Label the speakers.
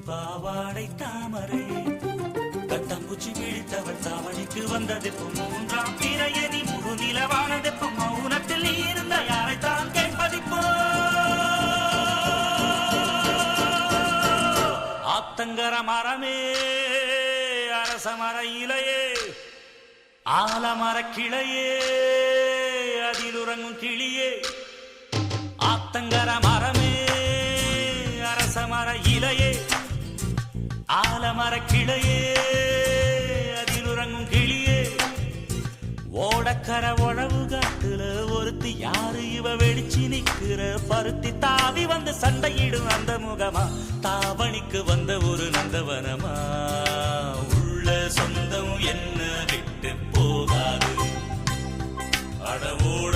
Speaker 1: பாவாடை தாமரை கட்டம்பூச்சி விழித்தவள் தாவணிக்கு வந்ததெப்பும் மூன்றாம் பிறையதி முழு நிலவானதெப்பும் மௌனத்தில் நீ இருந்த யாரைத்தான் கேட்பதிப்போ ஆத்தங்கர மரமே அரச மர இலையே ஆலமர கிளையே அதில் உறங்கும் கிளியே ஆத்தங்கர மரமே அரச மர இலையே ஆலமர கிளையே அதில் உறங்கும் கிளியே ஓடக்கர உழவு காட்டுல ஒருத்தி யாரு இவ வெடிச்சு நிக்கிற பருத்தி தாவி வந்து சண்டையிடும் அந்த முகமா தாவணிக்கு வந்த ஒரு நந்தவனமா உள்ள சொந்தம் என்ன விட்டு போகாது அடவோட